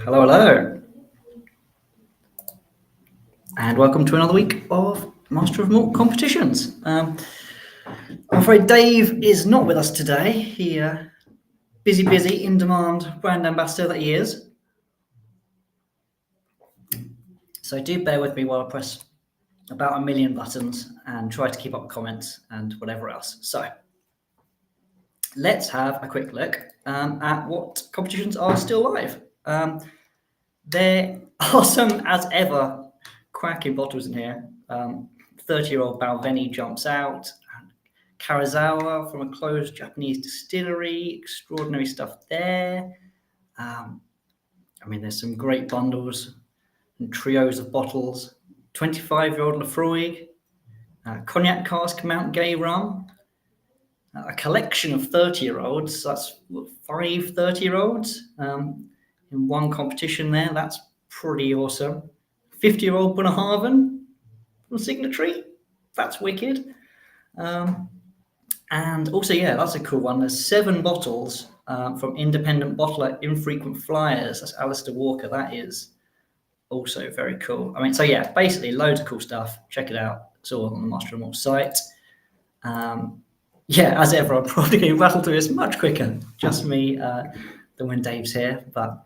Hello, hello. And welcome to another week of Master of Malt Competitions. I'm afraid Dave is not with us today. He, busy, in-demand brand ambassador that he is. So do bear with me while I press about a million buttons and try to keep up with comments and whatever else. So let's have a quick look at what competitions are still live. There are some, as ever, cracking bottles in here. 30-year-old Balvenie jumps out. Karazawa from a closed Japanese distillery. Extraordinary stuff there. There's some great bundles and trios of bottles. 25-year-old Lefroy. Cognac cask Mount Gay rum. A collection of 30-year-olds. That's 5 30-year-olds in one competition there. That's pretty awesome. 50-year-old Bunnahabhain from Signatory. That's wicked. And also, yeah, that's a cool one. There's 7 bottles from independent bottler Infrequent Flyers. That's Alistair Walker. That is also very cool. So yeah, basically loads of cool stuff. Check it out. It's all on the Master of Malt site. Yeah, as ever, I'm probably going to rattle through this much quicker, just me, than when Dave's here. But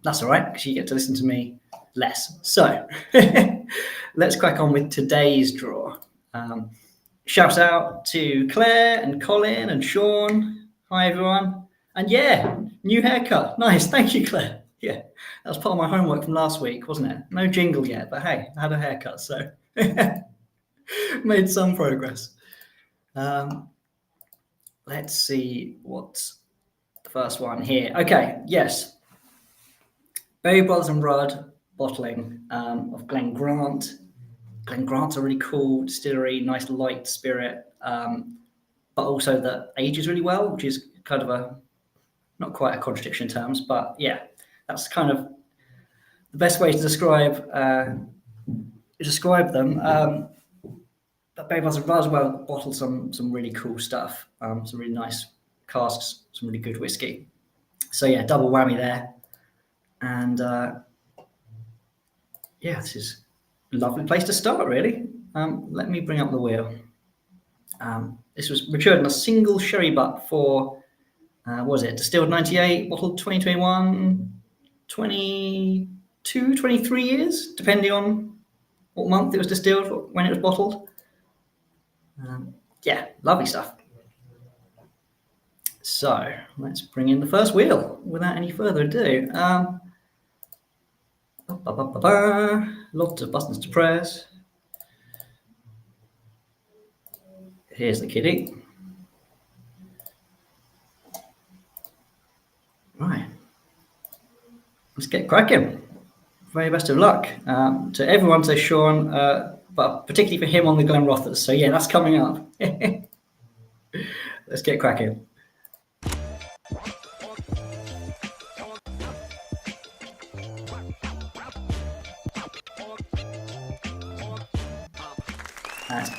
that's all right, because you get to listen to me less. So let's crack on with today's draw. Shout out to Claire and Colin and Sean. Hi, everyone. And yeah, new haircut. Nice. Thank you, Claire. Yeah, that was part of my homework from last week, wasn't it? No jingle yet, but hey, I had a haircut, so made some progress. Let's see what's the first one here. Okay, yes. Berry Brothers and Rudd bottling of Glen Grant. Glen Grant's a really cool distillery, nice light spirit, but also that ages really well, which is kind of not quite a contradiction in terms, but yeah, that's kind of the best way to describe them. But Berry Brothers and Rudd as well bottled some really cool stuff, some really nice casks, some really good whiskey. So yeah, double whammy there. And yeah, this is a lovely place to start, really. Let me bring up the wheel. This was matured in a single sherry butt for, distilled 98, bottled 2021, 22, 23 years, depending on what month it was distilled, when it was bottled. Yeah, lovely stuff. So let's bring in the first wheel without any further ado. Lots of buttons to press. Here's the kitty. Right. Let's get cracking. Very best of luck to everyone, says Sean, but particularly for him on the Glenrothers. So yeah, that's coming up. Let's get cracking.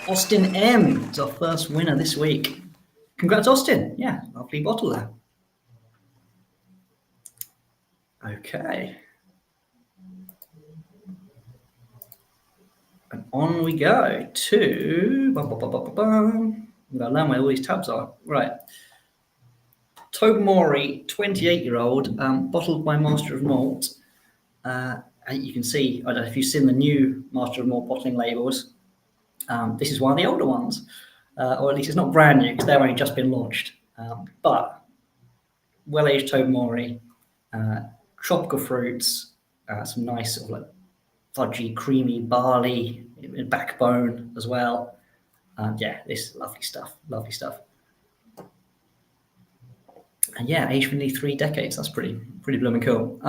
Austin M is our first winner this week. Congrats, Austin. Yeah, lovely bottle there. Okay. And on we go to... I'm going to learn where all these tabs are. Right. Tobermory, 28-year-old, bottled by Master of Malt. You can see, I don't know if you've seen the new Master of Malt bottling labels. This is one of the older ones, or at least it's not brand new because they've only just been launched. But well-aged Tobermory, tropical fruits, some nice sort of like fudgy, creamy barley in backbone as well. Yeah, this is lovely stuff. Lovely stuff. And yeah, aged for nearly 3 decades. That's pretty blooming cool.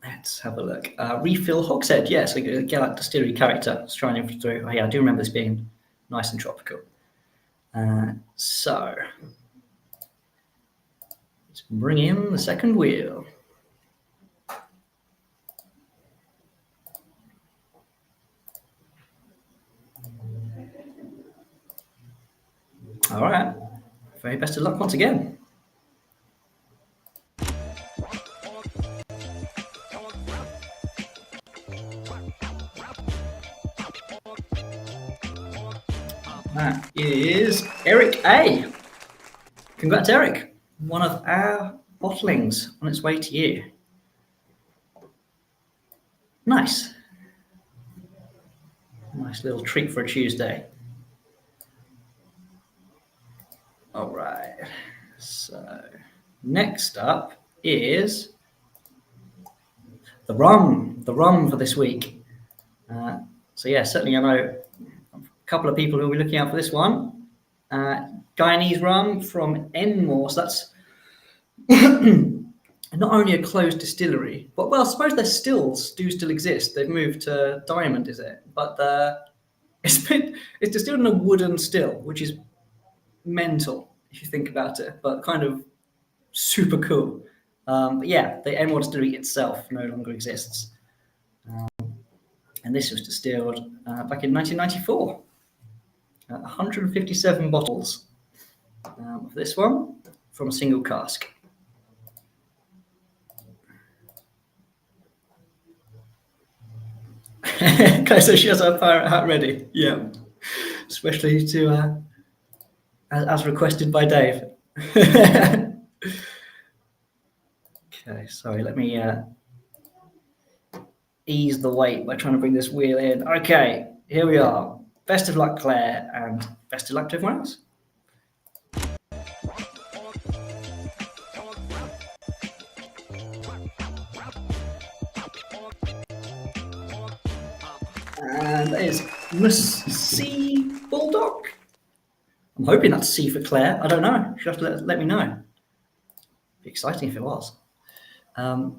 Let's have a look. Refill hogshead. Yes, a Gallat distillery character shining through. Oh, yeah, I do remember this being nice and tropical. So let's bring in the second wheel. All right. Very best of luck once again. That is Eric A. Congrats, Eric. One of our bottlings on its way to you. Nice. Nice little treat for a Tuesday. All right. So next up is the rum for this week. So yeah, certainly I know a couple of people who will be looking out for this one. Guyanese rum from Enmore. So that's not only a closed distillery, but well, I suppose their stills do still exist. They've moved to Diamond, is it? But it's distilled in a wooden still, which is mental if you think about it, but kind of super cool. But yeah, the Enmore distillery itself no longer exists. And this was distilled back in 1994. 157 bottles of this one from a single cask. Okay, so she has her pirate hat ready. Yeah, especially to as requested by Dave. Okay, sorry. Let me ease the weight by trying to bring this wheel in. Okay, here we are. Best of luck, Claire, and best of luck to everyone else. And that is Miss C Bulldog. I'm hoping that's C for Claire. I don't know. She'll have to let me know. It'd be exciting if it was. But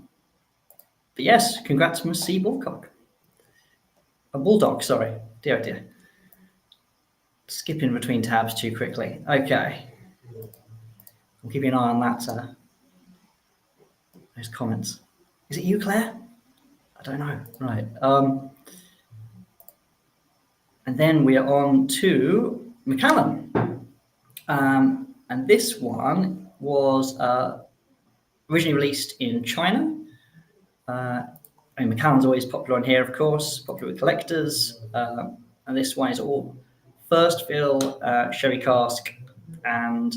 yes, congrats, Miss C Bulldog. A Bulldog, sorry. Dear, oh dear. Skipping between tabs too quickly. Okay. I'm keeping an eye on that. Those comments. Is it you, Claire? I don't know. Right. And then we are on to Macallan. And this one was originally released in China. Macallan's always popular on here, of course, popular with collectors. And this one is all first fill sherry cask. And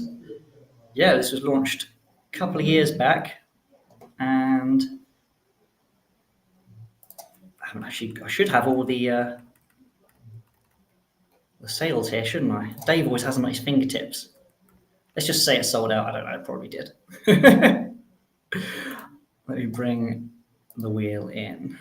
yeah, this was launched a couple of years back. And I should have all the sales here, shouldn't I? Dave always has them at his fingertips. Let's just say it sold out. I don't know, it probably did. Let me bring the wheel in.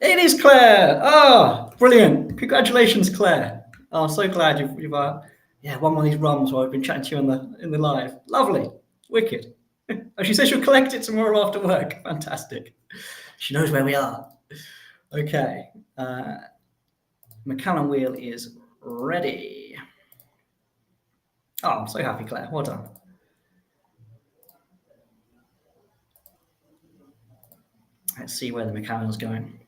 It is Claire. Oh, brilliant. Congratulations, Claire. Oh, I'm so glad you've won one of these rums while I've been chatting to you in the live. Lovely. Wicked. Oh, she says she'll collect it tomorrow after work. Fantastic. She knows where we are. Okay. Macallan wheel is ready. Oh, I'm so happy, Claire. Well done. Let's see where the Macallan's going.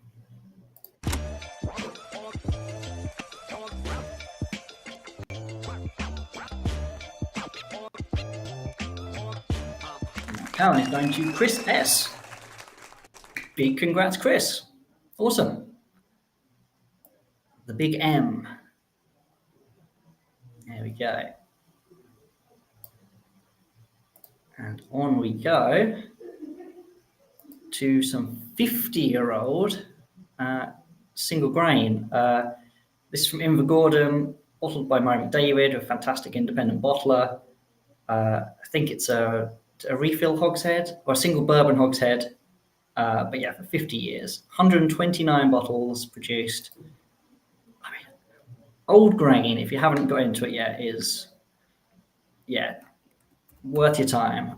Macallan is going to Chris S. Big congrats, Chris. Awesome. The big M. There we go. And on we go to some 50-year-old single grain. This is from Invergordon, bottled by Murray McDavid, a fantastic independent bottler. I think it's a refill hogshead or a single bourbon hogshead. But yeah, for 50 years, 129 bottles produced. I mean, old grain, if you haven't got into it yet, is worth your time.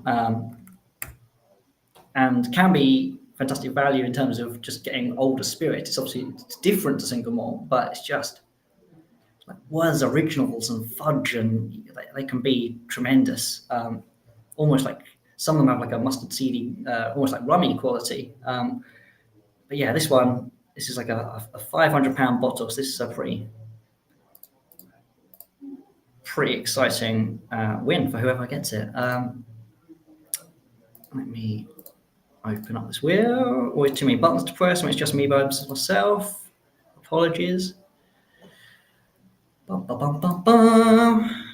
And can be fantastic value in terms of just getting older spirit. It's obviously different to single malt, but it's just like Werther's Originals and fudge, and they can be tremendous. Almost like some of them have like a mustard seedy, almost like rummy quality. But yeah, this is like a 500-pound bottle. So this is a pretty exciting win for whoever gets it. Let me open up this wheel. Always too many buttons to press when it's just me by myself. Apologies. Bum, bum, bum, bum, bum.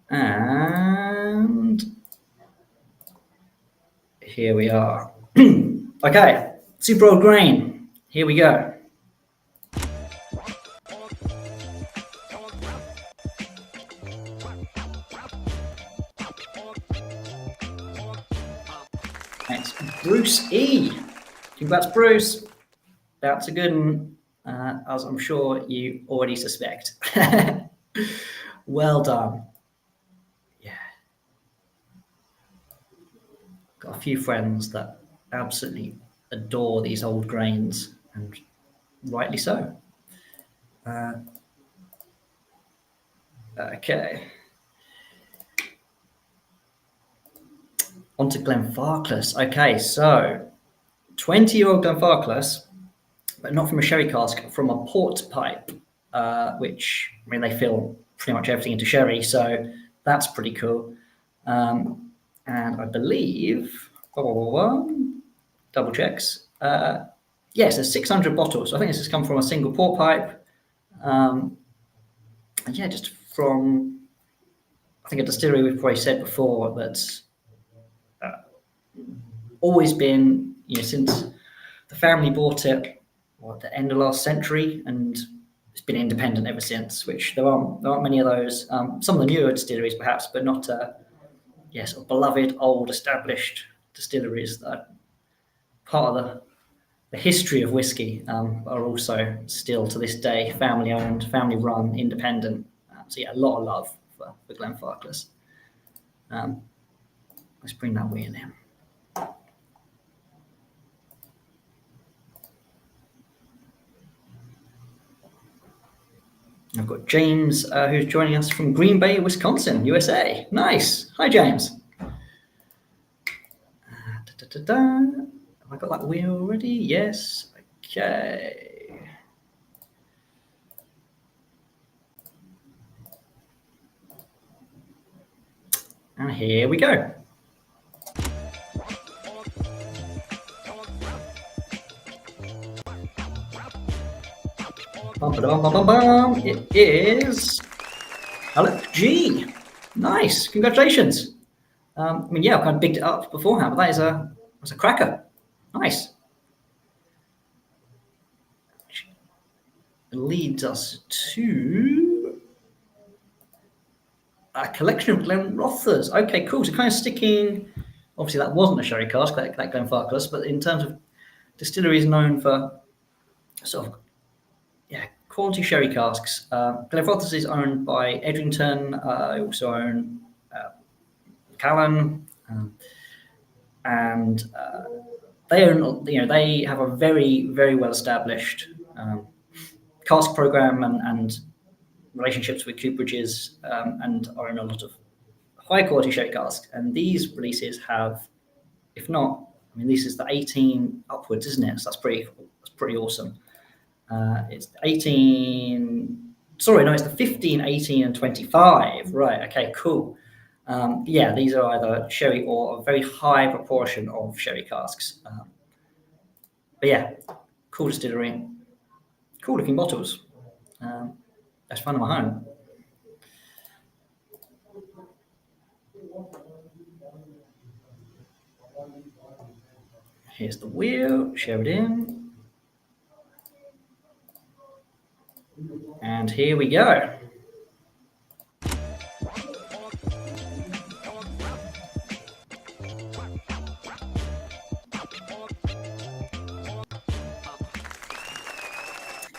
And here we are. Okay, super old grain. Here we go. It's Bruce E. Congrats, Bruce. That's a good one, as I'm sure you already suspect. Well done. Yeah. Got a few friends that absolutely adore these old grains, and rightly so. Okay. On to Glenfarclas. Okay, so 20-year-old Glenfarclas, but not from a sherry cask, from a port pipe, which, I mean, they fill pretty much everything into sherry, so that's pretty cool. And I believe, double checks, yes, there's 600 bottles. So I think this has come from a single port pipe. And yeah, just from, I think, a distillery we've probably said before that's always been, since the family bought it at the end of last century, and it's been independent ever since, which there aren't many of those. Some of the newer distilleries perhaps, but not sort of beloved, old, established distilleries that are part of the history of whiskey, are also still to this day family owned, family run, independent. So yeah, a lot of love for Glenfarclas. Let's bring that wheel in. I've got James, who's joining us from Green Bay, Wisconsin, USA. Nice. Hi, James. Have I got that wheel already? Yes. Okay. And here we go. It is Alec G. Nice. Congratulations. I mean, yeah, I kind of bigged it up beforehand, but that's a cracker. Nice. It leads us to a collection of Glenrothes. Okay, cool. So kind of sticking, obviously that wasn't a sherry cask, that Glenfarclas, but in terms of distilleries known for sort of, quality sherry casks. Glenrothes is owned by Edrington. I also own Callan, and they own. They have a very, very well established cask program and relationships with cooperages, and own a lot of high quality sherry casks. And these releases have, if not, I mean, this is the 18 upwards, isn't it? So that's pretty awesome. It's 18. Sorry, no, it's the 15, 18, and 25. Right. Okay. Cool. Yeah, these are either sherry or a very high proportion of sherry casks. But yeah, cool distillery, cool looking bottles. That's fun in my home. Here's the wheel. Share it in. And here we go.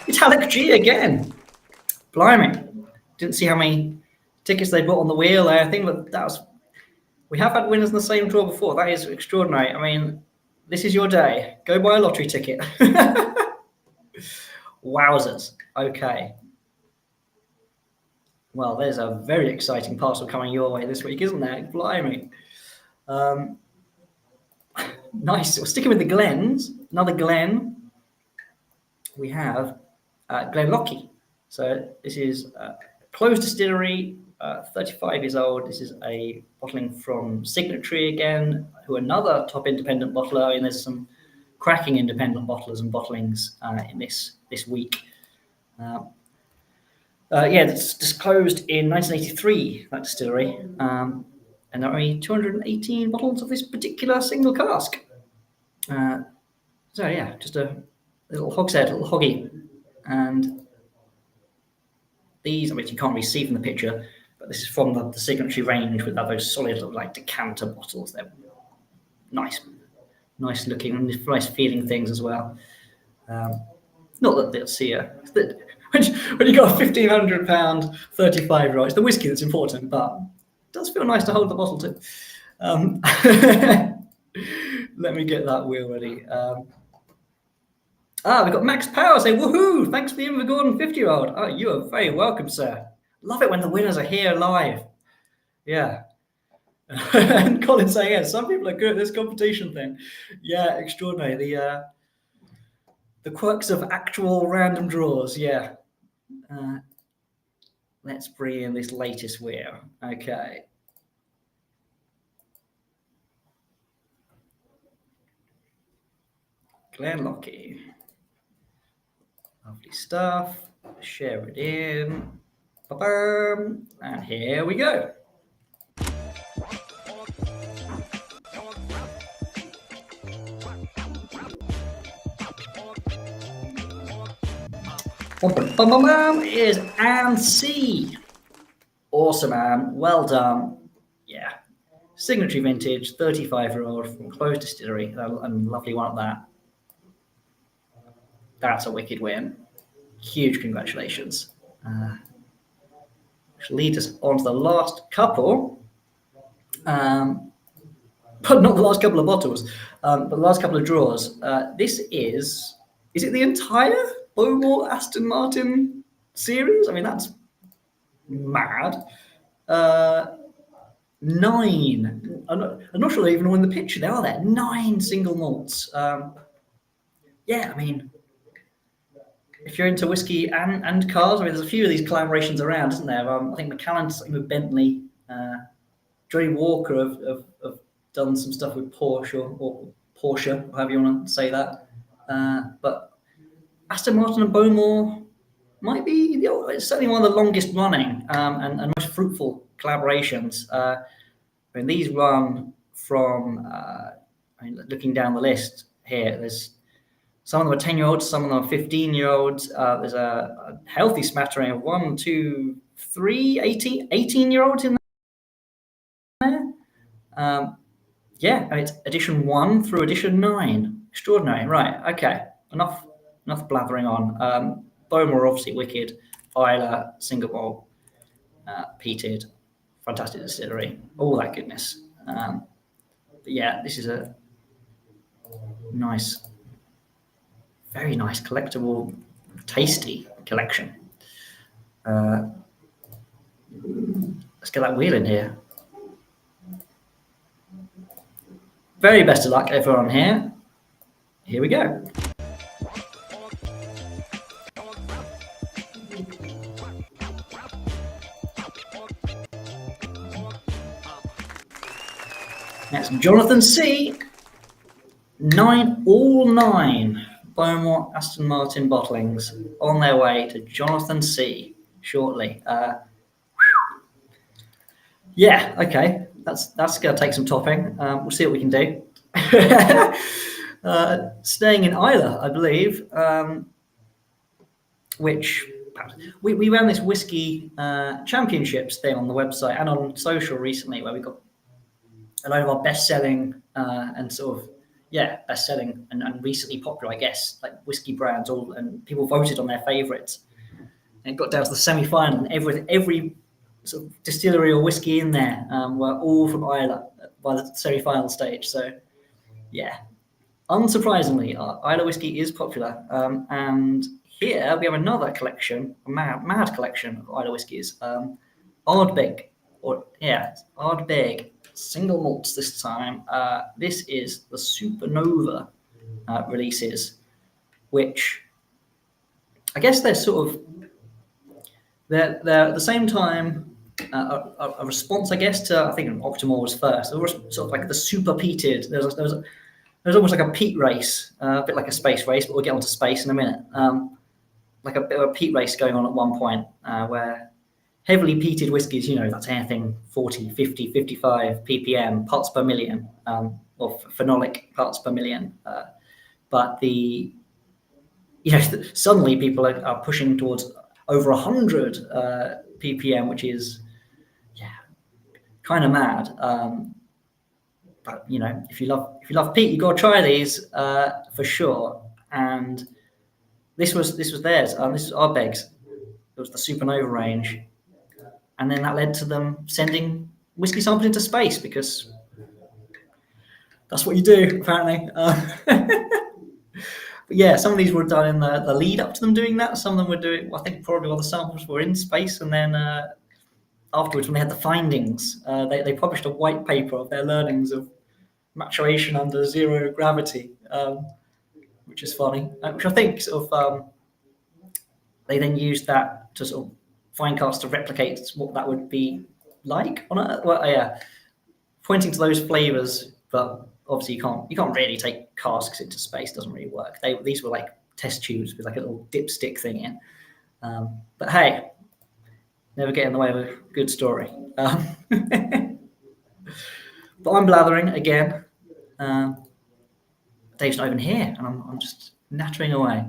It's Alec G again. Blimey. Didn't see how many tickets they bought on the wheel there. I think we have had winners in the same draw before. That is extraordinary. I mean, this is your day. Go buy a lottery ticket. Wowzers. Okay. Well, there's a very exciting parcel coming your way this week, isn't there? Blimey. Nice. We're sticking with the Glens. Another Glen. We have Glenlochy. So this is a closed distillery 35 years old. This is a bottling from Signatory again, who are another top independent bottler. And there's some cracking independent bottlers and bottlings in this week. It's disclosed in 1983, that distillery, and there are only 218 bottles of this particular single cask. Just a little hogshead, a little hoggy. And these, I mean, you can't really see from the picture, but this is from the Signatory range with those solid like decanter bottles. They're nice looking, nice feeling things as well. Not that they'll see when you got a £1,500 35-year-old, it's the whiskey that's important, but it does feel nice to hold the bottle too. Let me get that wheel ready. We've got Max Power saying, woohoo, thanks for the Invergordon 50-year-old. Oh, you are very welcome, sir. Love it when the winners are here live. Yeah. And Colin saying, yeah, some people are good at this competition thing. Yeah, extraordinary. The quirks of actual random draws, yeah. Let's bring in this latest wheel. Okay. Glenlochy. Lovely stuff. Share it in. Ba-bam. And here we go. Is Anne C. Awesome, Anne. Well done. Yeah. Signatory vintage, 35-year-old from Close Distillery. A lovely one at that. That's a wicked win. Huge congratulations. Which leads us on to the last couple. But not the last couple of bottles, but the last couple of draws. This is it the entire Bowmore Aston Martin series? I mean, that's mad. 9. I'm not sure they even know in the picture. They are there. 9 single malts. I mean, if you're into whiskey and cars, I mean, there's a few of these collaborations around, isn't there? I think McAllen's something with Bentley. Johnny Walker have done some stuff with Porsche, or however you want to say that. But Aston Martin and Bowmore might be it's certainly one of the longest running and most fruitful collaborations. These run from, looking down the list here, there's some of them are 10-year-olds, some of them are 15-year-olds. There's a healthy smattering of 1, 2, 3, 18-year-olds in there. And it's edition 1 through edition 9. Extraordinary. Right, okay. Enough blathering on. Bowmore, obviously wicked. Islay, single malt, peated, fantastic distillery, all that goodness. This is a nice, very nice, collectible, tasty collection. Let's get that wheel in here. Very best of luck, everyone here. Here we go. That's Jonathan C. 9 Bowmore Aston Martin bottlings on their way to Jonathan C. shortly. Okay. That's going to take some topping. We'll see what we can do. Staying in Islay, I believe, which we ran this whiskey championships thing on the website and on social recently, where we got a lot of our best-selling best-selling and recently popular, I guess, like whiskey brands, and people voted on their favourites. And it got down to the semi-final, and every sort of distillery or whiskey in there were all from Islay by the semi-final stage. So, unsurprisingly, Islay whiskey is popular. And here we have another collection, a mad collection of Islay whiskies. Ardbeg, Ardbeg. Single malts this time. This is the Supernova releases, which I guess they're at the same time a response, I guess, to, I think Octomore was first. There was sort of like the super peated. There's almost like a peat race, a bit like a space race, but we'll get onto space in a minute. Like a bit of a peat race going on at one point, where heavily peated whiskies, that's anything 40, 50, 55 ppm, parts per million, or phenolic parts per million. But suddenly people are pushing towards over 100 ppm, which is, kind of mad. But if you love peat, you got to try these for sure. And this was theirs. This is Ardbegg's. It was the Supernova range, and then that led to them sending whiskey samples into space, because that's what you do, apparently. But yeah, some of these were done in the lead up to them doing that. Some of them were doing, I think, probably all the samples were in space, and then afterwards, when they had the findings, they published a white paper of their learnings of maturation under zero gravity, which is funny. Which I think they then used that to sort of finecast to replicate what that would be like on Earth. Well, yeah, pointing to those flavors, but obviously you can't really take casks into space. It doesn't really work. These were like test tubes with like a little dipstick thing in. But hey, never get in the way of a good story. But I'm blathering again. Dave's not even here, and I'm just nattering away.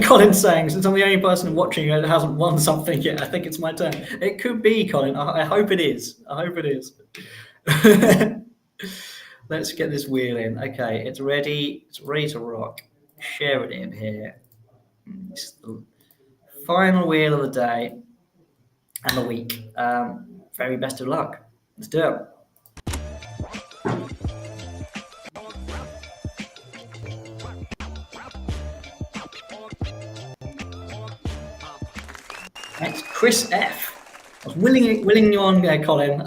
Colin's saying, since I'm the only person watching who hasn't won something yet, I think it's my turn. It could be, Colin. I hope it is. I hope it is. Let's get this wheel in. Okay, it's ready. It's ready to rock. Share it in here. It's the final wheel of the day and the week. Very best of luck. Let's do it. It's Chris F. I was willing you on there, Colin.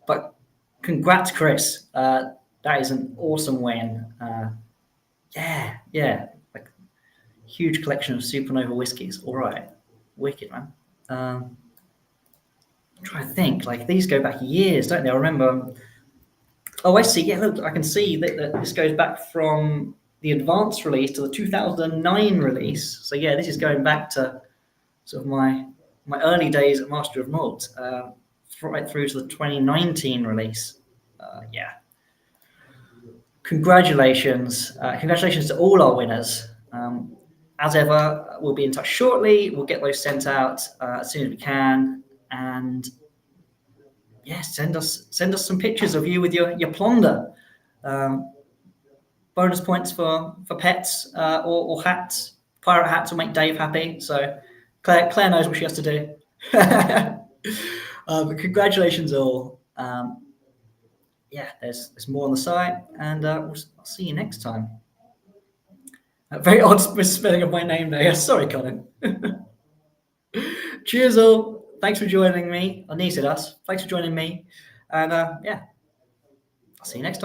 But congrats, Chris. That is an awesome win. Yeah. Like, huge collection of Supernova whiskies. All right. Wicked, man. I'm trying to think. Like, these go back years, don't they? I remember. Oh, I see. Yeah, look, I can see that this goes back from the advanced release to the 2009 release. So yeah, this is going back to sort of my early days at Master of Malt, right through to the 2019 release. Yeah. Congratulations to all our winners. As ever, we'll be in touch shortly. We'll get those sent out as soon as we can, and yeah, send us some pictures of you with your plunder. Bonus points for pets or hats. Pirate hats will make Dave happy. So Claire knows what she has to do. But congratulations all. Yeah, there's more on the site, and I'll see you next time. Very odd misspelling of my name there. Sorry, Colin. Cheers all. Thanks for joining me. Thanks for joining me. And yeah, I'll see you next time.